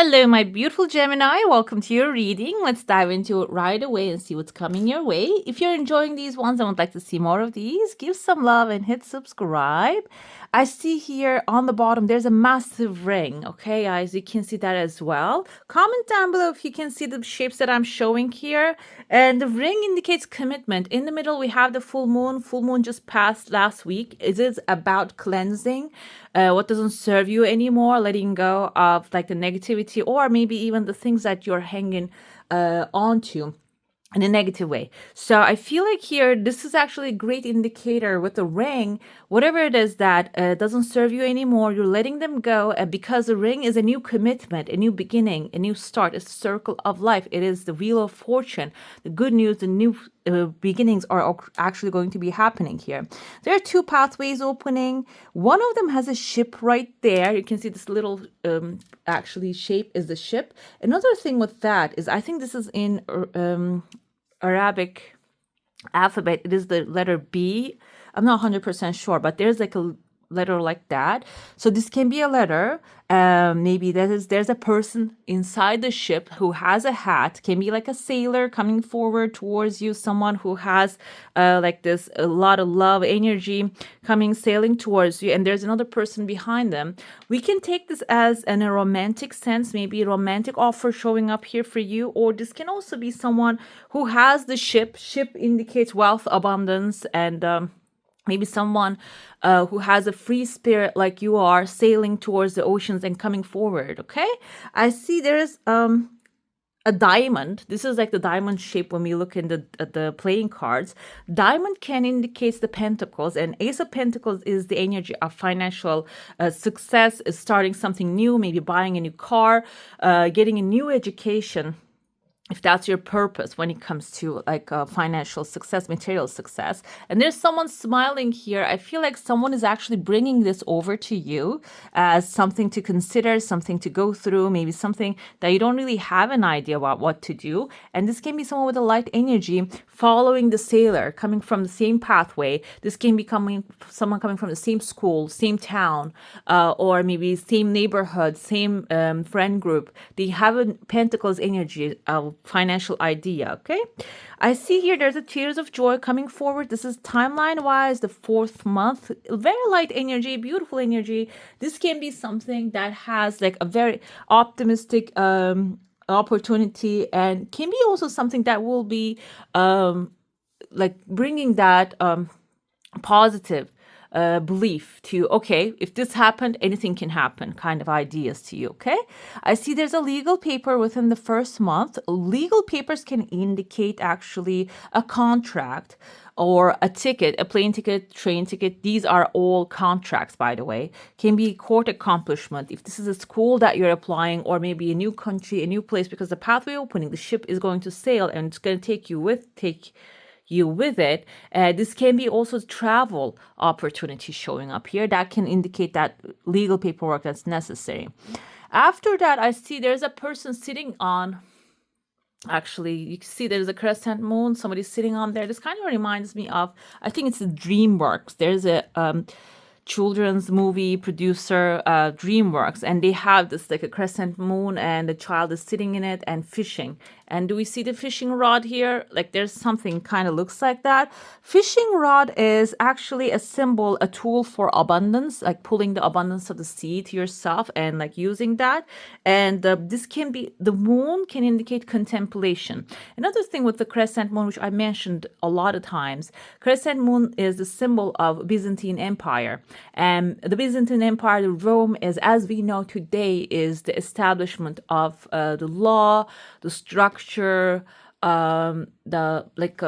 Hello, my beautiful Gemini. Welcome to your reading. Let's dive into it right away and see what's coming your way. If you're enjoying these ones and would like to see more of these, give some love and hit subscribe. I see here on the bottom there's a massive ring. Okay, guys, you can see that as well. Comment down below if you can see the shapes that I'm showing here. And the ring indicates commitment. In the middle, we have the full moon. Full moon just passed last week. It is about cleansing what doesn't serve you anymore, letting go of like the negativity or maybe even the things that you're hanging onto in a negative way. So I feel like here, this is actually a great indicator with the ring, whatever it is that doesn't serve you anymore, you're letting them go. And because the ring is a new commitment, a new beginning, a new start, a circle of life. It is the wheel of fortune. The good news, the new beginnings are actually going to be happening here. There are two pathways opening. One of them has a ship right there. You can see this little actually shape is the ship. Another thing with that is I think this is in Arabic alphabet. It is the letter B. I'm not 100% sure, but there's like a letter like that. So this can be a letter. Maybe there's a person inside the ship who has a hat. Can be like a sailor coming forward towards you. Someone who has like this a lot of love energy coming sailing towards you. And there's another person behind them. We can take this as in a romantic sense. Maybe a romantic offer showing up here for you. Or this can also be someone who has the ship. Ship indicates wealth, abundance, and maybe someone who has a free spirit like you are sailing towards the oceans and coming forward. Okay, I see there's a diamond. This is like the diamond shape when we look in the playing cards. Diamond can indicate the pentacles, and Ace of Pentacles is the energy of financial success, is starting something new, maybe buying a new car, getting a new education, if that's your purpose when it comes to like financial success, material success. And there's someone smiling here. I feel like someone is actually bringing this over to you as something to consider, something to go through, maybe something that you don't really have an idea about what to do. And this can be someone with a light energy following the sailor, coming from the same pathway. This can be someone coming from the same school, same town, or maybe same neighborhood, same friend group. They have a Pentacles energy of financial idea. Okay, I see here there's a tears of joy coming forward. This is timeline wise the fourth month. Very light energy, beautiful energy. This can be something that has like a very optimistic opportunity, and can be also something that will be like bringing that positive belief to, okay, if this happened, anything can happen kind of ideas to you. Okay, I see there's a legal paper within the first month. Legal papers can indicate actually a contract or a ticket, a plane ticket, train ticket. These are all contracts, by the way. Can be court accomplishment if this is a school that you're applying, or maybe a new country, a new place, because the pathway opening, the ship is going to sail and it's going to take you with it. This can be also travel opportunity showing up here. That can indicate that legal paperwork that's necessary. After that, I see there's a person sitting on, actually, you can see there's a crescent moon. Somebody's sitting on there. This kind of reminds me of, I think it's DreamWorks. There's a children's movie producer, DreamWorks, and they have this like a crescent moon, and the child is sitting in it and fishing. And do we see the fishing rod here? Like there's something kind of looks like that. Fishing rod is actually a symbol, a tool for abundance, like pulling the abundance of the sea to yourself and like using that. And this can be, the moon can indicate contemplation. Another thing with the crescent moon, which I mentioned a lot of times, crescent moon is the symbol of Byzantine Empire. And the Byzantine Empire, the Rome, is, as we know today, is the establishment of the law, the structure, the like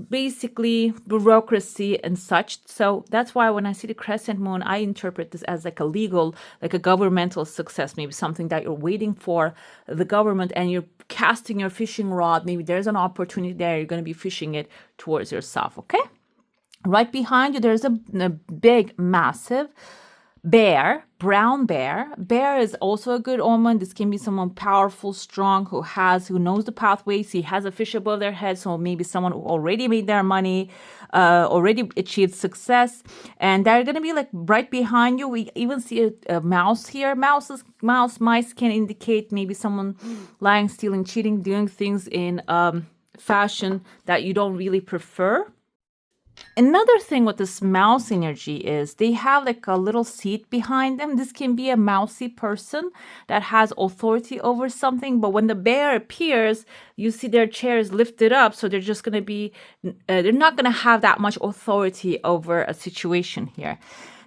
basically bureaucracy and such. So that's why when I see the crescent moon, I interpret this as like a legal, like a governmental success, maybe something that you're waiting for the government and you're casting your fishing rod. Maybe there's an opportunity there. You're going to be fishing it towards yourself. Okay. Right behind you, there's a big, massive bear, brown bear. Bear is also a good omen. This can be someone powerful, strong, who knows the pathways. He has a fish above their head, so maybe someone who already made their money, already achieved success, and they're going to be like right behind you. We even see a mouse here. Mice can indicate maybe someone lying, stealing, cheating, doing things in fashion that you don't really prefer. Another thing with this mouse energy is they have like a little seat behind them. This can be a mousy person that has authority over something, but when the bear appears, you see their chair is lifted up, so they're just going to be, they're not going to have that much authority over a situation here.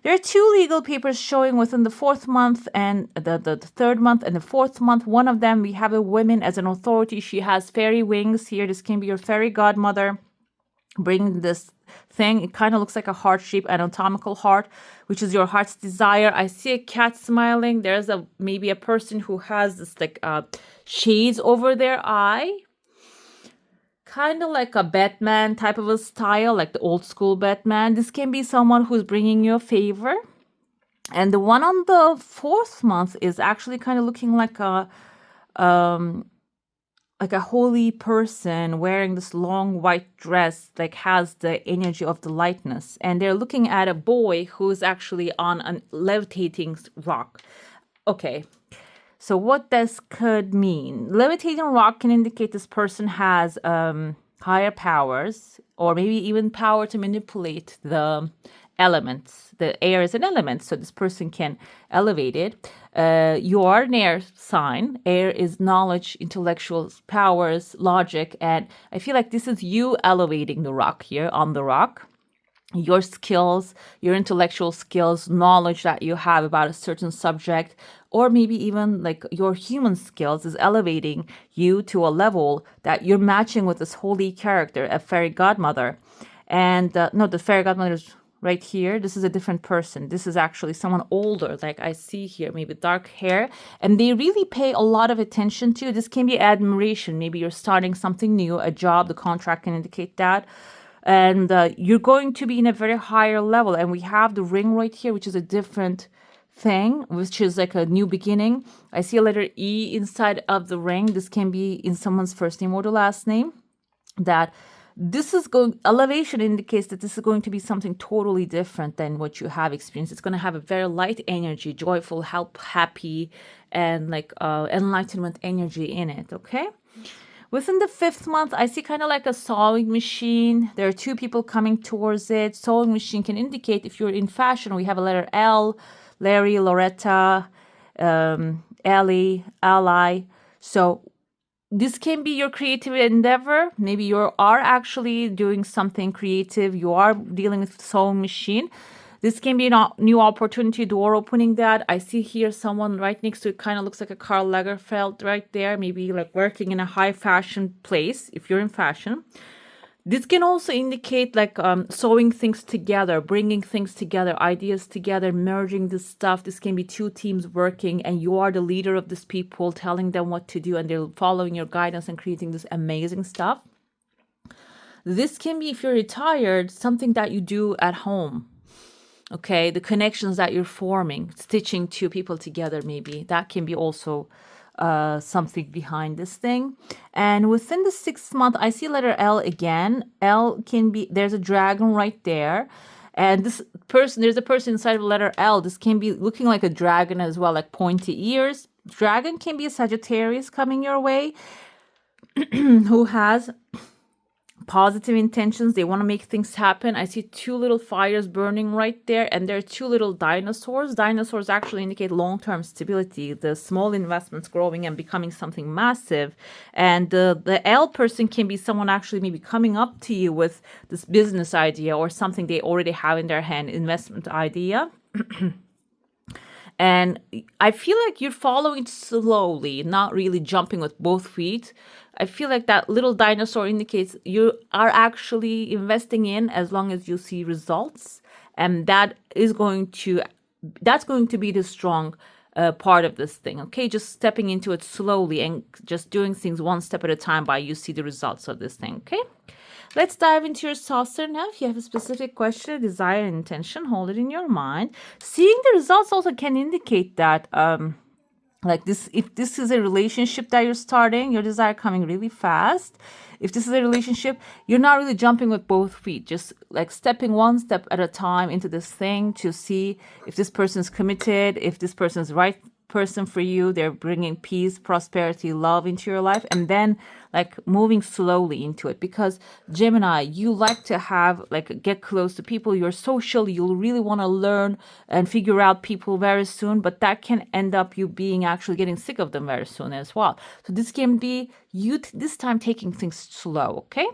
There are two legal papers showing within the fourth month and the third month and the fourth month. One of them, we have a woman as an authority. She has fairy wings here. This can be your fairy godmother bring this thing. It kind of looks like a heart-shaped anatomical heart, which is your heart's desire. I see a cat smiling. There's maybe a person who has this like shades over their eye, kind of like a Batman type of a style, like the old school Batman. This can be someone who's bringing you a favor. And the one on the fourth month is actually kind of looking like a holy person wearing this long white dress, like has the energy of the lightness. And they're looking at a boy who's actually on a levitating rock. Okay, so what this could mean? Levitating rock can indicate this person has higher powers, or maybe even power to manipulate the elements. The air is an element, so this person can elevate it. You are an air sign. Air is knowledge, intellectual powers, logic, and I feel like this is you elevating the rock here on the rock. Your skills, your intellectual skills, knowledge that you have about a certain subject, or maybe even like your human skills is elevating you to a level that you're matching with this holy character, a fairy godmother. And no, the fairy godmother is right here. This is a different person. This is actually someone older, like I see here, maybe dark hair. And they really pay a lot of attention to. This can be admiration. Maybe you're starting something new, a job, the contract can indicate that. And you're going to be in a very higher level. And we have the ring right here, which is a different thing, which is like a new beginning. I see a letter E inside of the ring. This can be in someone's first name or the last name. That this is going, elevation indicates that this is going to be something totally different than what you have experienced. It's going to have a very light energy, joyful, happy, and like enlightenment energy in it, okay? Within the fifth month, I see kind of like a sewing machine. There are two people coming towards it. Sewing machine can indicate if you're in fashion. We have a letter L, Larry, Loretta, Ellie, Ally. So this can be your creative endeavor. Maybe you are actually doing something creative. You are dealing with sewing machine. This can be a new opportunity, door opening that. I see here someone right next to it, kind of looks like a Karl Lagerfeld right there, maybe like working in a high fashion place if you're in fashion. This can also indicate like sewing things together, bringing things together, ideas together, merging this stuff. This can be two teams working and you are the leader of these people, telling them what to do and they're following your guidance and creating this amazing stuff. This can be, if you're retired, something that you do at home. Okay, the connections that you're forming, stitching two people together, maybe that can be also something behind this thing. And within the 6th month, I see letter L again. L can be, there's a dragon right there. And this person, there's a person inside of letter L. This can be looking like a dragon as well, like pointy ears. Dragon can be a Sagittarius coming your way who has positive intentions. They want to make things happen. I see two little fires burning right there, and there are two little dinosaurs. Dinosaurs actually indicate long-term stability, the small investments growing and becoming something massive. And the L person can be someone actually maybe coming up to you with this business idea or something they already have in their hand, investment idea. And I feel like you're following slowly, not really jumping with both feet. I feel like that little dinosaur indicates you are actually investing in as long as you see results. And that's going to be the strong part of this thing. Okay, just stepping into it slowly and just doing things one step at a time by you see the results of this thing. Okay, let's dive into your saucer now. If you have a specific question, desire, intention, hold it in your mind. Seeing the results also can indicate that Like this, if this is a relationship that you're starting, your desire coming really fast. If this is a relationship, you're not really jumping with both feet, just like stepping one step at a time into this thing to see if this person's committed, if this person's right person for you, they're bringing peace, prosperity, love into your life, and then like moving slowly into it. Because Gemini, you like to have like get close to people, you're social, you'll really want to learn and figure out people very soon, but that can end up you being actually getting sick of them very soon as well. So this can be you this time taking things slow. Okay,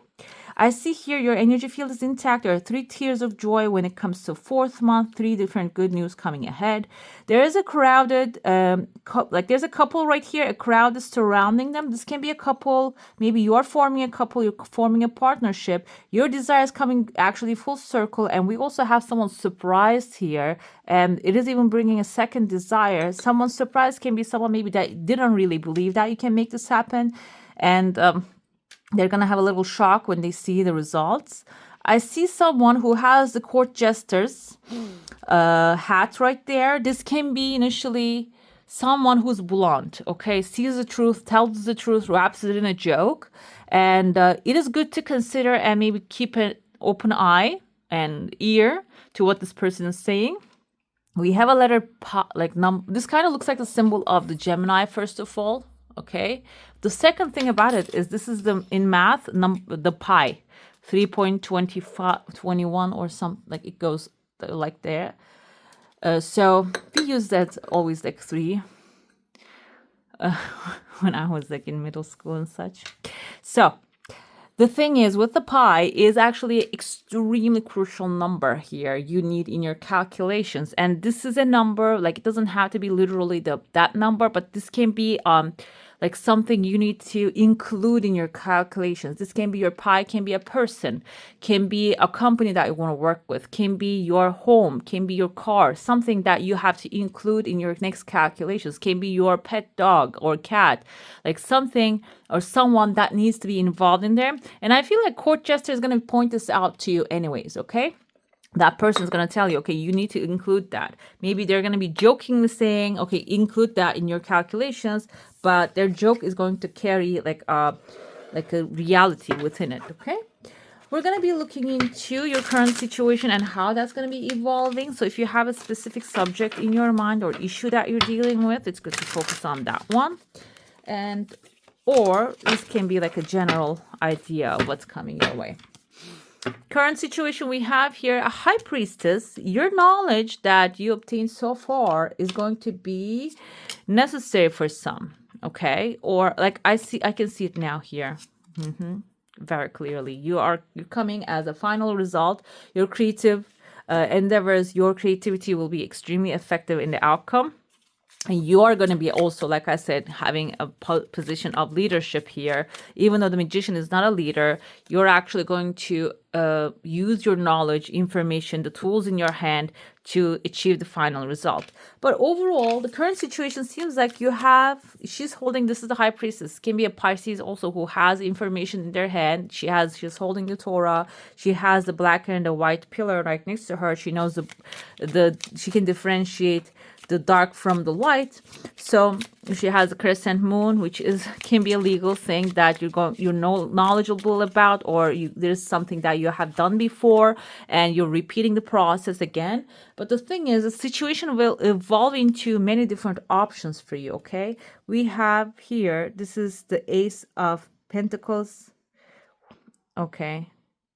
I see here your energy field is intact. There are 3 tears of joy when it comes to 4th month, 3 different good news coming ahead. There is a crowded, like there's a couple right here. A crowd is surrounding them. This can be a couple. Maybe you're forming a couple, you're forming a partnership. Your desire is coming actually full circle. And we also have someone surprised here. And it is even bringing a second desire. Someone surprised can be someone maybe that didn't really believe that you can make this happen. And they're going to have a little shock when they see the results. I see someone who has the court jester's hat right there. This can be initially someone who's blunt, okay? Sees the truth, tells the truth, wraps it in a joke. And it is good to consider and maybe keep an open eye and ear to what this person is saying. We have a letter, this kind of looks like the symbol of the Gemini, first of all. Okay. The second thing about it is this is the in math the pi 3.2521 or something, like it goes like there. So we use that always like 3 when I was like in middle school and such. So the thing is with the pi is actually an extremely crucial number here you need in your calculations. And this is a number, like it doesn't have to be literally that number, but this can be like something you need to include in your calculations. This can be your pi, can be a person, can be a company that you want to work with, can be your home, can be your car, something that you have to include in your next calculations, can be your pet dog or cat, like something or someone that needs to be involved in there. And I feel like court jester is going to point this out to you anyways, okay? That person is going to tell you, okay, you need to include that. Maybe they're going to be jokingly saying, okay, include that in your calculations, but their joke is going to carry like a reality within it, okay? We're going to be looking into your current situation and how that's going to be evolving. So if you have a specific subject in your mind or issue that you're dealing with, it's good to focus on that one. And or this can be like a general idea of what's coming your way. Current situation we have here, a high priestess. Your knowledge that you obtained so far is going to be necessary for some, okay? Or like I can see it now here. Very clearly. You're coming as a final result. Your creative endeavors, your creativity will be extremely effective in the outcome. And you are going to be also, like I said, having a position of leadership here. Even though the magician is not a leader, you're actually going to use your knowledge, information, the tools in your hand to achieve the final result. But overall, the current situation seems like she's holding, this is the high priestess, can be a Pisces also who has information in their hand. She's holding the Torah. She has the black and the white pillar right next to her. She knows she can differentiate the dark from the light. So she has a crescent moon, which can be a legal thing that you're knowledgeable about, or there's something that you have done before and you're repeating the process again. But the thing is, the situation will evolve into many different options for you, okay? We have here, this is the Ace of Pentacles. Okay.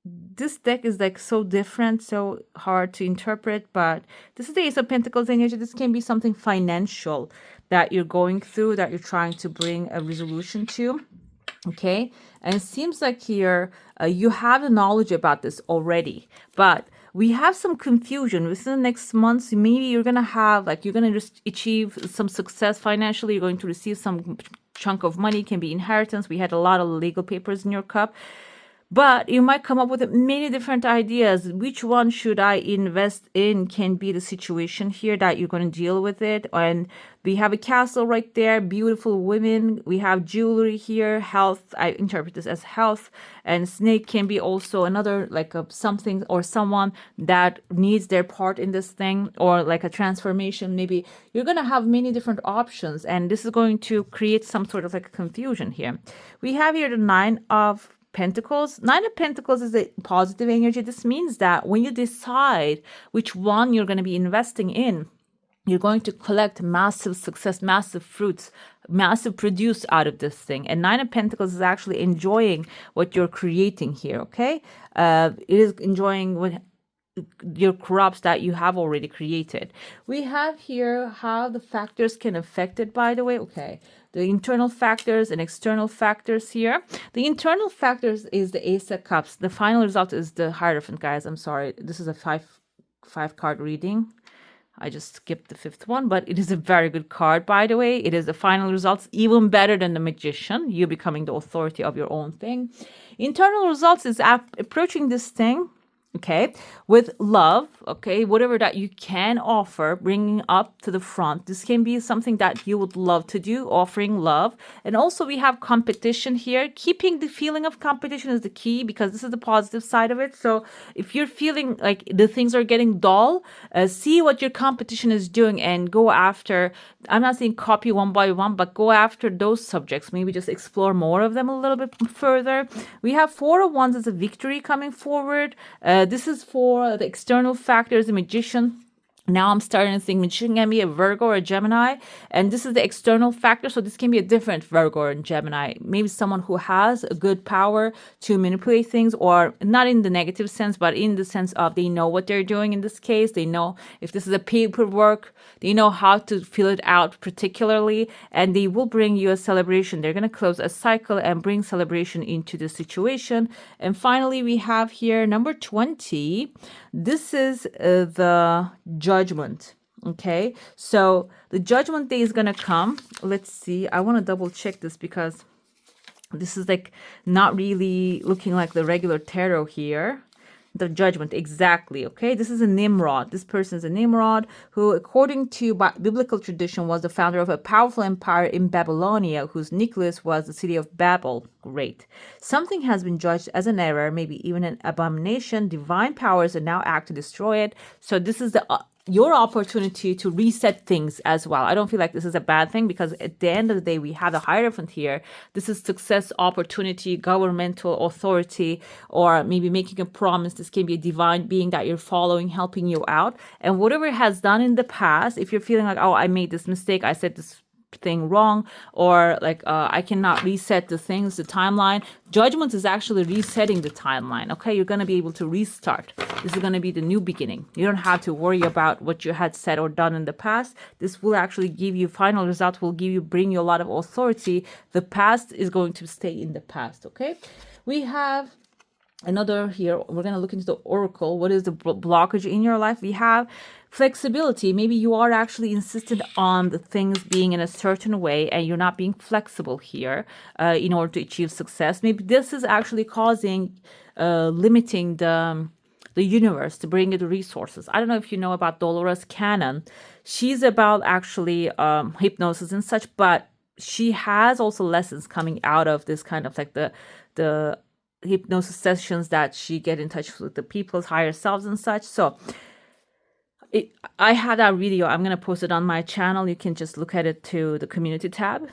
This deck is like so different, so hard to interpret, but this is the Ace of Pentacles energy. This can be something financial that you're going through, that you're trying to bring a resolution to. Okay. And it seems like here you have the knowledge about this already, but we have some confusion within the next months. Maybe you're going to have, like, you're going to just achieve some success financially. You're going to receive some chunk of money, can be inheritance. We had a lot of legal papers in your cup. But you might come up with many different ideas. Which one should I invest in can be the situation here that you're going to deal with it. And we have a castle right there, beautiful women. We have jewelry here, health. I interpret this as health. And snake can be also another like a something or someone that needs their part in this thing, or like a transformation. Maybe you're going to have many different options, and this is going to create some sort of like confusion here. We have here the Nine of Pentacles. Nine of Pentacles is a positive energy. This means that when you decide which one you're going to be investing in, you're going to collect massive success, massive fruits, massive produce out of this thing. And Nine of Pentacles is actually enjoying what you're creating here, okay? It is enjoying what your crops that you have already created. We have here how the factors can affect it, by the way. Okay. The internal factors and external factors here. The internal factors is the Ace of Cups. The final result is the Hierophant, guys. I'm sorry. This is a five card reading. I just skipped the fifth one, but it is a very good card, by the way. It is the final results, even better than the Magician. You becoming the authority of your own thing. Internal results is approaching this thing, okay, with love, okay, whatever that you can offer, bringing up to the front. This can be something that you would love to do, offering love. And also we have competition here. Keeping the feeling of competition is the key, because this is the positive side of it. So if you're feeling like the things are getting dull, see what your competition is doing and go after. I'm not saying copy one by one, but go after those subjects. Maybe just explore more of them a little bit further. We have Four of Wands as a victory coming forward. This is for the external factors, the Magician. Now I'm starting to think Magician can be a Virgo or a Gemini, and this is the external factor. So this can be a different Virgo or Gemini. Maybe someone who has a good power to manipulate things, or not in the negative sense, but in the sense of they know what they're doing in this case. They know if this is a paperwork, they know how to fill it out particularly, and they will bring you a celebration. They're going to close a cycle and bring celebration into the situation. And finally, we have here number 20. This is the Judgment. Okay, so the Judgment Day is gonna come. Let's see. I want to double check this, because this is like not really looking like the regular tarot here. The Judgment, exactly. Okay, this is a Nimrod. This person is a Nimrod who, according to biblical tradition, was the founder of a powerful empire in Babylonia, whose nucleus was the city of Babel. Great. Something has been judged as an error, maybe even an abomination. Divine powers are now act to destroy it. So this is the your opportunity to reset things as well. I don't feel like this is a bad thing, because at the end of the day, we have the Hierophant here. This is success, opportunity, governmental authority, or maybe making a promise. This can be a divine being that you're following, helping you out. And whatever it has done in the past, if you're feeling like, oh, I made this mistake, I said this thing wrong, or like I cannot reset the things, the timeline. Judgment is actually resetting the timeline. Okay, you're going to be able to restart. This is going to be the new beginning. You don't have to worry about what you had said or done in the past. This will actually give you final result, will bring you a lot of authority. The past is going to stay in the past. Okay, we have another here. We're going to look into the oracle. What is the blockage in your life? We have flexibility. Maybe you are actually insistent on the things being in a certain way, and you're not being flexible here in order to achieve success. Maybe this is actually causing limiting the universe to bring you the resources. I don't know if you know about Dolores Cannon. She's about actually hypnosis and such, but she has also lessons coming out of this kind of like the hypnosis sessions that she get in touch with the people's higher selves and such. So I had that video. I'm going to post it on my channel. You can just look at it to the community tab.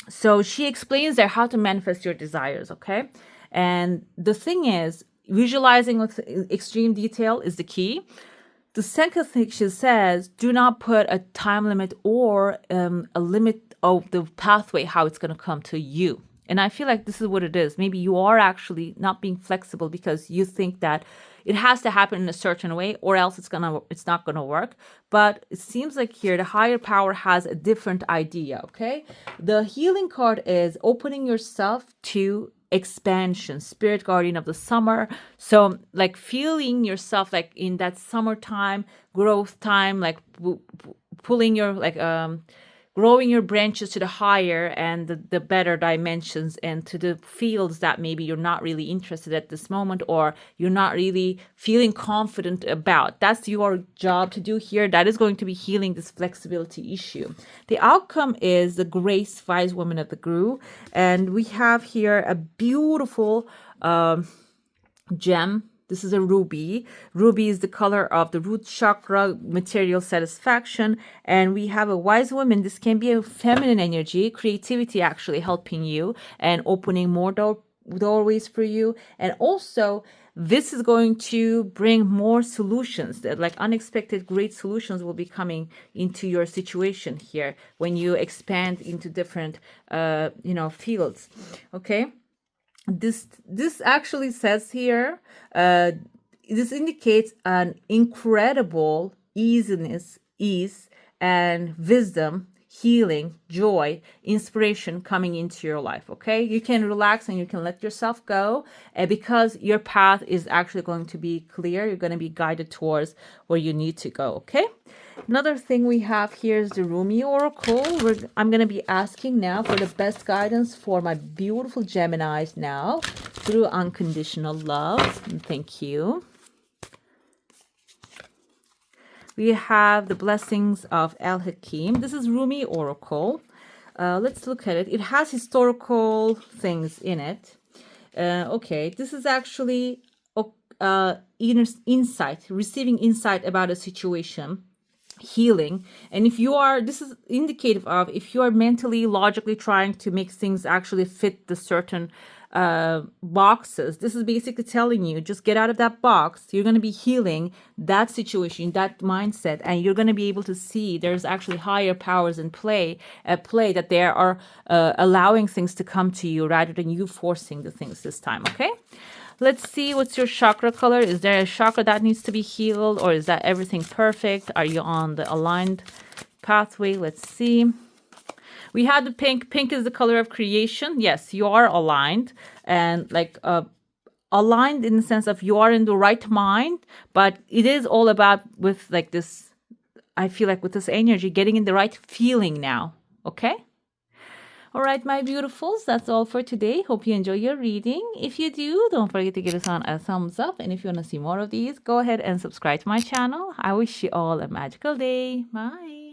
So she explains there how to manifest your desires, okay? And the thing is, visualizing with extreme detail is the key. The second thing she says, do not put a time limit or a limit of the pathway, how it's going to come to you. And I feel like this is what it is. Maybe you are actually not being flexible because you think that it has to happen in a certain way, or else it's not gonna work. But it seems like here the higher power has a different idea. Okay, the healing card is opening yourself to expansion, spirit guardian of the summer. So like feeling yourself like in that summertime growth time, like pulling your like growing your branches to the higher and the better dimensions and to the fields that maybe you're not really interested at this moment or you're not really feeling confident about. That's your job to do here. That is going to be healing this flexibility issue. The outcome is the Grace Wise Woman of the Guru. And we have here a beautiful gem. This is a ruby. Ruby is the color of the root chakra, material satisfaction. And we have a wise woman. This can be a feminine energy, creativity actually helping you and opening more doorways for you. And also, this is going to bring more solutions, that like unexpected great solutions will be coming into your situation here when you expand into different, fields. Okay. This actually says here, this indicates an incredible ease and wisdom, healing, joy, inspiration coming into your life. Okay, you can relax and you can let yourself go, because your path is actually going to be clear. You're going to be guided towards where you need to go. Okay. Another thing we have here is the Rumi Oracle. I'm going to be asking now for the best guidance for my beautiful Geminis now through unconditional love. Thank you. We have the blessings of El Hakim. This is Rumi Oracle. Let's look at it. It has historical things in it. Okay, this is actually inner insight, receiving insight about a situation, healing. And if you are, this is indicative of if you are mentally, logically trying to make things actually fit the certain boxes, this is basically telling you just get out of that box. You're going to be healing that situation, that mindset, and you're going to be able to see there's actually higher powers in play that they are allowing things to come to you rather than you forcing the things this time. Okay, let's see, what's your chakra color? Is there a chakra that needs to be healed, or is that everything perfect? Are you on the aligned pathway? Let's see. We had the pink. Pink is the color of creation. Yes, you are aligned, and like aligned in the sense of you are in the right mind, but it is all about with like this, I feel like with this energy, getting in the right feeling now. Okay? All right, my beautifuls, that's all for today. Hope you enjoy your reading. If you do, don't forget to give us on a thumbs up. And if you want to see more of these, go ahead and subscribe to my channel. I wish you all a magical day. Bye.